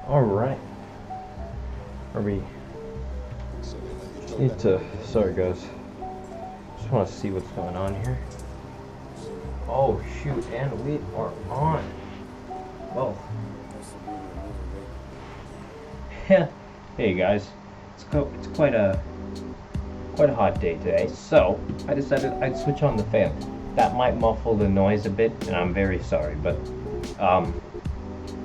Alright. Are we need to, sorry guys, just want to see what's going on here. Oh shoot, and we are on. Well, hey guys, it's quite a hot day today, so I decided I'd switch on the fan. That might muffle the noise a bit, and I'm very sorry, but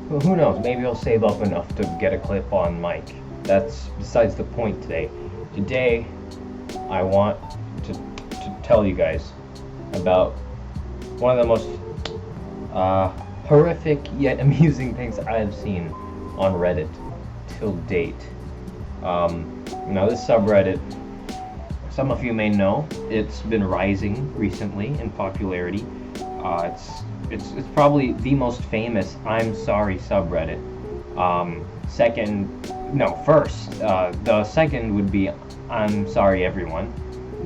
well, who knows, maybe I'll save up enough to get a clip on mic. That's besides the point today. Today, I want to tell you guys about one of the most horrific yet amusing things I've seen on Reddit till date. Now this subreddit, some of you may know, it's been rising recently in popularity. It's probably the most famous I'm sorry subreddit. First, the second would be I'm sorry everyone,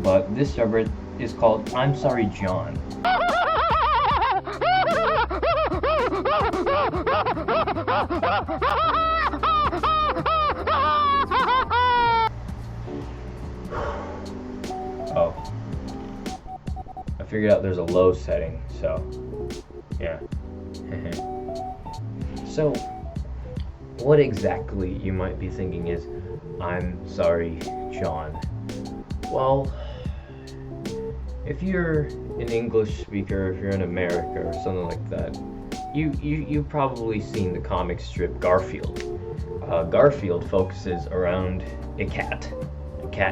but this subreddit is called imsorryjon. Oh, I figured out there's a low setting, so yeah. So, what exactly, you might be thinking, is I'm sorry, John? Well, if you're an English speaker, if you're in America or something like that, you've probably seen the comic strip Garfield. Garfield focuses around a cat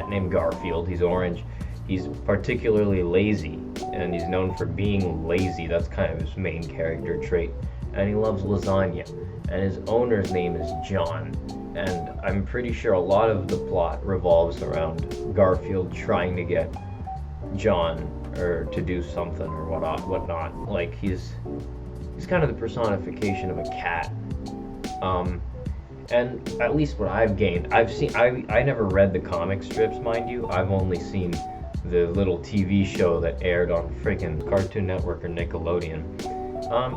named Garfield. He's orange. He's particularly lazy, and he's known for being lazy. That's kind of his main character trait. And he loves lasagna. And his owner's name is John. And I'm pretty sure a lot of the plot revolves around Garfield trying to get John to do something or whatnot. Like he's kind of the personification of a cat. And at least what I've gained, I never read the comic strips, mind you. I've only seen the little TV show that aired on freaking Cartoon Network or Nickelodeon.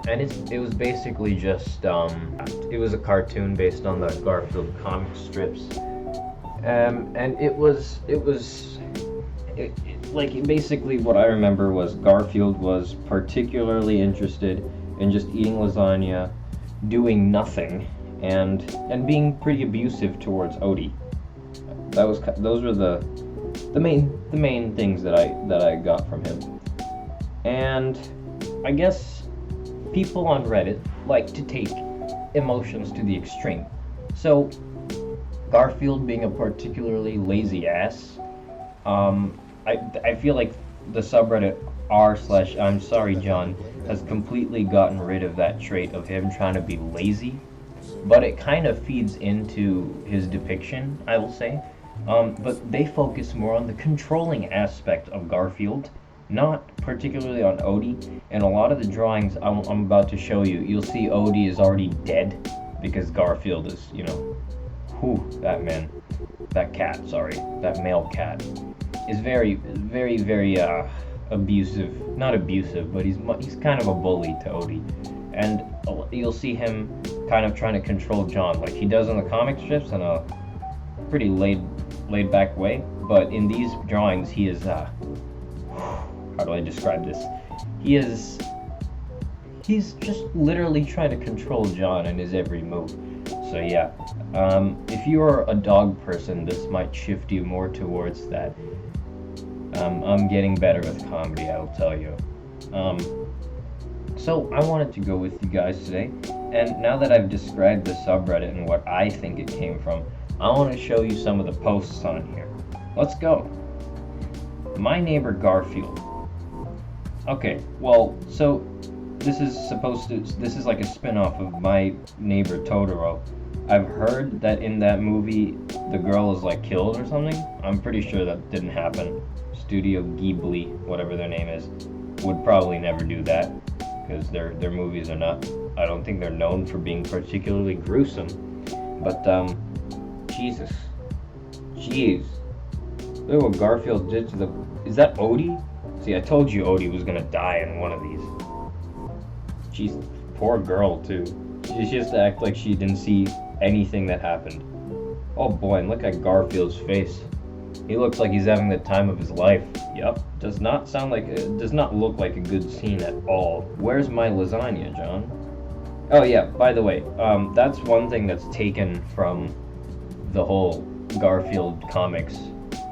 And it was basically just, it was a cartoon based on the Garfield comic strips. And basically what I remember was Garfield was particularly interested in just eating lasagna, doing nothing, and being pretty abusive towards Odie. Those were the main things that I got from him. And I guess people on Reddit like to take emotions to the extreme. So Garfield being a particularly lazy ass, I feel like the subreddit r/I'm sorry John has completely gotten rid of that trait of him trying to be lazy, but it kind of feeds into his depiction, I will say. But they focus more on the controlling aspect of Garfield, not particularly on Odie. And a lot of the drawings I'm about to show you, you'll see Odie is already dead because Garfield is, that male cat is very, very, very abusive. Not abusive, but he's kind of a bully to Odie. And you'll see him kind of trying to control John like he does in the comic strips in a pretty laid back way. But in these drawings, he is how do I describe this? He's just literally trying to control John in his every move. So yeah, if you're a dog person, this might shift you more towards that. I'm getting better with comedy, I'll tell you. So I wanted to go with you guys today, and now that I've described the subreddit and what I think it came from, I want to show you some of the posts on here. Let's go. My neighbor Garfield. Okay, well, so this is like a spin-off of My Neighbor Totoro. I've heard that in that movie the girl is like killed or something. I'm pretty sure that didn't happen. Studio Ghibli, whatever their name is, would probably never do that because their movies are not, I don't think they're known for being particularly gruesome. But Jesus, jeez, look what Garfield did to the, is that Odie? See, I told you Odie was gonna die in one of these. Jeez, poor girl too. She just act like she didn't see anything that happened. Oh boy, and look at Garfield's face. He looks like he's having the time of his life. Yup, does not look like a good scene at all. Where's my lasagna, John? Oh yeah, by the way, that's one thing that's taken from the whole Garfield comics,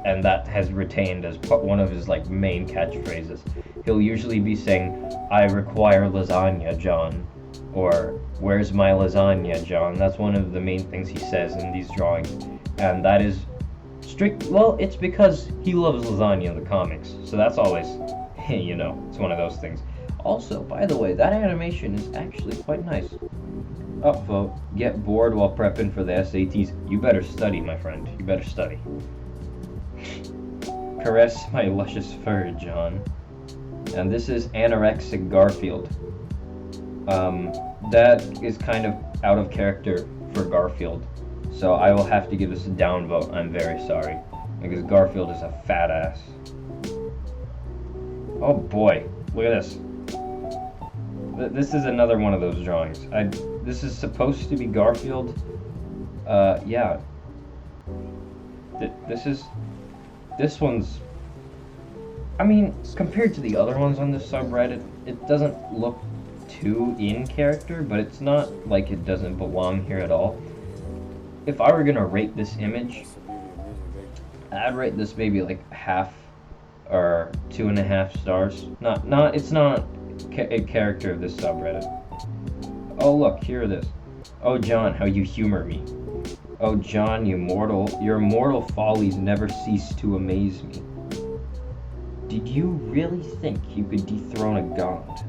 and that has retained as one of his like main catchphrases. He'll usually be saying, "I require lasagna, John," or "Where's my lasagna, John?" That's one of the main things he says in these drawings, and that is well, it's because he loves lasagna in the comics, so that's always, you know, it's one of those things. Also, by the way, that animation is actually quite nice. Upvote, get bored while prepping for the SATs. You better study, my friend. You better study. Caress my luscious fur, John. And this is anorexic Garfield. That is kind of out of character for Garfield. So I will have to give this a downvote. I'm very sorry. Because Garfield is a fat ass. Oh boy, look at this. This is another one of those drawings. This is supposed to be Garfield. Yeah. This one's, I mean, compared to the other ones on this subreddit, it doesn't look too in character, but it's not like it doesn't belong here at all. If I were gonna rate this image, I'd rate this maybe like half or 2.5 stars. It's not a character of this subreddit. Oh look, here it is. Oh John, how you humor me. Oh John, your mortal follies never cease to amaze me. Did you really think you could dethrone a god?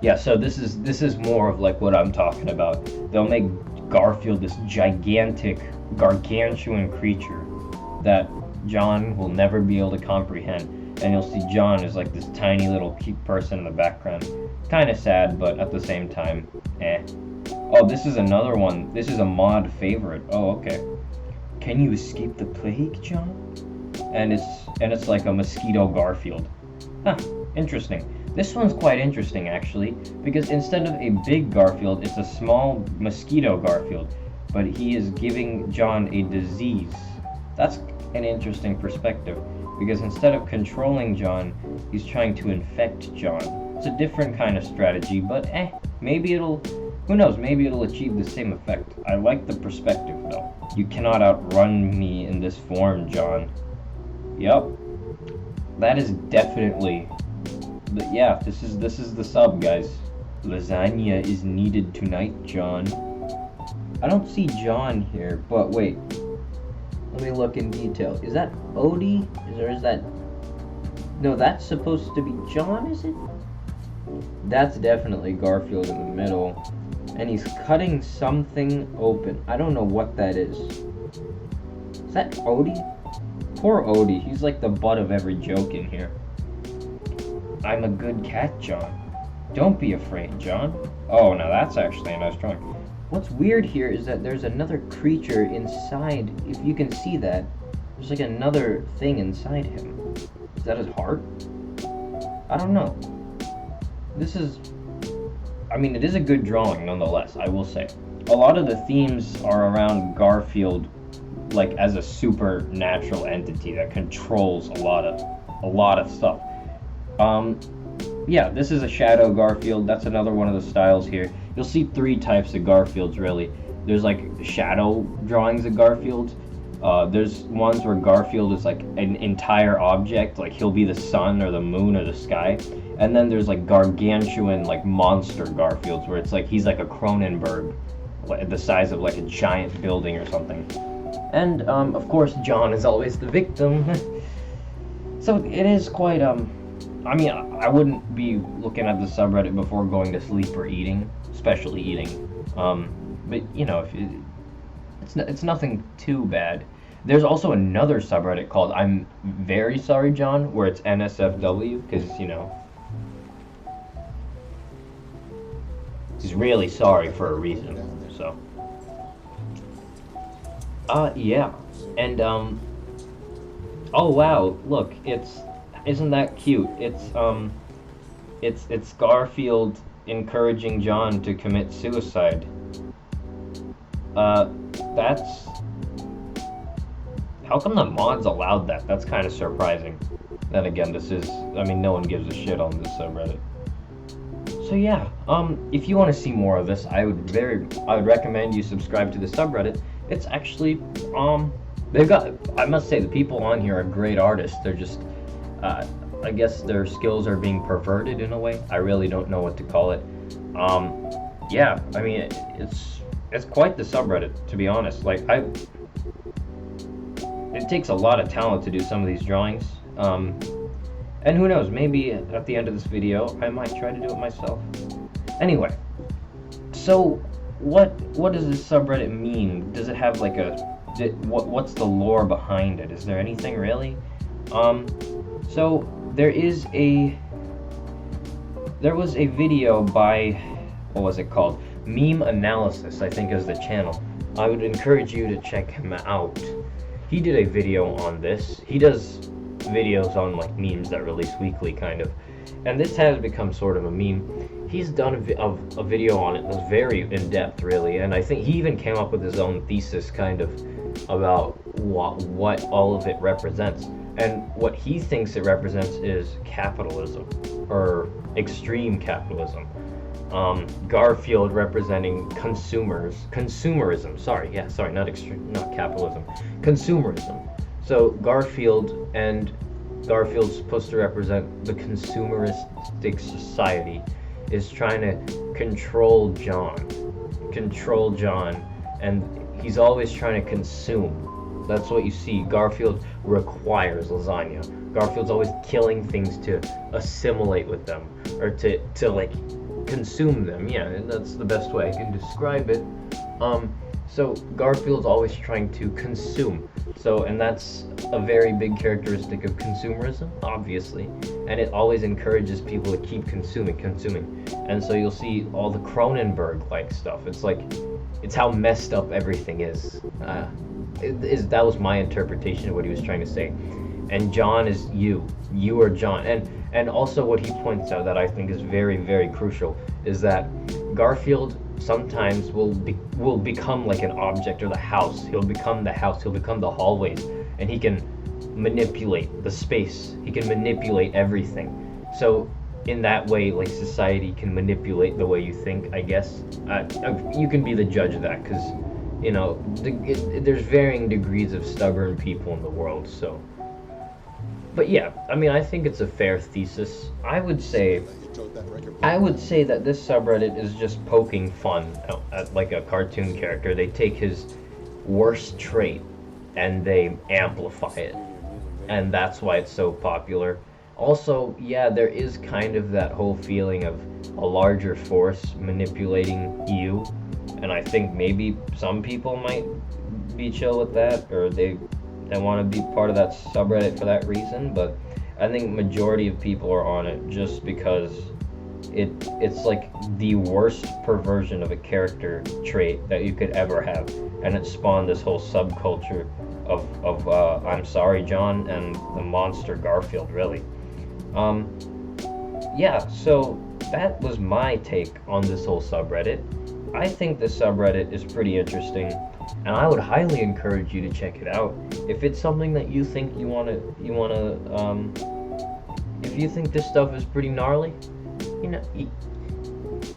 Yeah, so this is more of like what I'm talking about. They'll make Garfield this gigantic, gargantuan creature that John will never be able to comprehend. And you'll see John as like this tiny little cute person in the background. Kind of sad, but at the same time, eh. Oh, this is another one. This is a mod favorite. Oh, okay. Can you escape the plague, John? And it's like a mosquito Garfield. Huh, interesting. This one's quite interesting actually, because instead of a big Garfield, it's a small mosquito Garfield, but he is giving John a disease. That's an interesting perspective, because instead of controlling John, he's trying to infect John. It's a different kind of strategy, but maybe who knows, maybe it'll achieve the same effect. I like the perspective though. You cannot outrun me in this form, John. Yup. That is definitely, yeah, this is the sub, guys. Lasagna is needed tonight, John. I don't see John here, but wait. Let me look in detail. Is that Odie? Is that... No, that's supposed to be John, is it? That's definitely Garfield in the middle. And he's cutting something open. I don't know what that is. Is that Odie? Poor Odie. He's like the butt of every joke in here. I'm a good cat, John. Don't be afraid, John. Oh, now that's actually a nice drawing. What's weird here is that there's another creature inside. If you can see that, there's like another thing inside him. Is that his heart? I don't know. This is... I mean, it is a good drawing nonetheless, I will say. A lot of the themes are around Garfield, like as a supernatural entity that controls a lot of stuff. Yeah, this is a shadow Garfield. That's another one of the styles here. You'll see 3 types of Garfields, really. There's like shadow drawings of Garfield. There's ones where Garfield is like an entire object, like he'll be the sun or the moon or the sky. And then there's like gargantuan, like monster Garfields, where it's like he's like a Cronenberg, the size of like a giant building or something. And of course, John is always the victim. So it is quite I mean, I wouldn't be looking at the subreddit before going to sleep or eating, especially eating. But you know, it's nothing too bad. There's also another subreddit called I'm Very Sorry John, where it's NSFW, because you know he's really sorry for a reason. So, yeah, and oh wow, look, isn't that cute? It's Garfield encouraging John to commit suicide. That's... How come the mods allowed that? That's kind of surprising. Then again, this is... I mean, no one gives a shit on this subreddit. So yeah, if you want to see more of this, I would recommend you subscribe to the subreddit. It's actually, they've got... I must say, the people on here are great artists. They're just, I guess their skills are being perverted in a way. I really don't know what to call it. Yeah, I mean, it's quite the subreddit, to be honest. Like, it takes a lot of talent to do some of these drawings. And who knows, maybe at the end of this video, I might try to do it myself. Anyway, so what does this subreddit mean? Does it have like what's the lore behind it? Is there anything really? So there was a video by, what was it called? Meme Analysis, I think is the channel. I would encourage you to check him out. He did a video on this. He does videos on like memes that release weekly, kind of, and this has become sort of a meme. He's done a video on it that's very in-depth, really, and I think he even came up with his own thesis, kind of, about what all of it represents. And what he thinks it represents is capitalism, or extreme capitalism. Garfield representing consumerism. Sorry, not capitalism, consumerism. So Garfield's supposed to represent the consumeristic society, is trying to control John, and he's always trying to consume. That's what you see. Garfield requires lasagna. Garfield's always killing things to assimilate with them, or to like consume them. Yeah, that's the best way I can describe it. So Garfield's always trying to consume. So, and that's a very big characteristic of consumerism, obviously. And it always encourages people to keep consuming. And so you'll see all the Cronenberg-like stuff. It's like, it's how messed up everything is. That was my interpretation of what he was trying to say. And John is you. You are John. And also what he points out that I think is very, very crucial is that Garfield sometimes will become like an object, or the house. He'll become the house. He'll become the hallways, and he can manipulate the space. He can manipulate everything. So in that way, like, society can manipulate the way you think, I guess. You can be the judge of that, because, you know, there's varying degrees of stubborn people in the world. So, but yeah, I mean, I think it's a fair thesis. I would say that this subreddit is just poking fun at like a cartoon character. They take his worst trait and they amplify it, and that's why it's so popular. Also, yeah, there is kind of that whole feeling of a larger force manipulating you, and I think maybe some people might be chill with that, or they want to be part of that subreddit for that reason. But I think majority of people are on it just because it's like the worst perversion of a character trait that you could ever have, and it spawned this whole subculture of I'm Sorry John and the monster Garfield, really. Yeah, so that was my take on this whole subreddit. I think this subreddit is pretty interesting, and I would highly encourage you to check it out. If it's something that you think if you think this stuff is pretty gnarly, you know,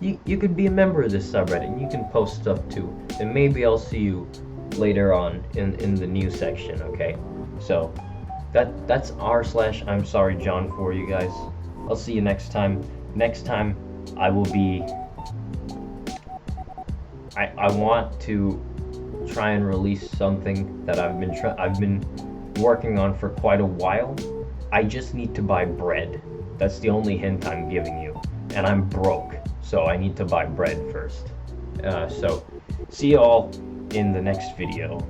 you could be a member of this subreddit, and you can post stuff too. And maybe I'll see you later on in the news section, okay? So that's r/I'm Sorry John for you guys. I'll see you next time. Next time I will be... I want to try and release something that I've been working on for quite a while. I just need to buy bread. That's the only hint I'm giving you. And I'm broke, so I need to buy bread first. So see you all in the next video.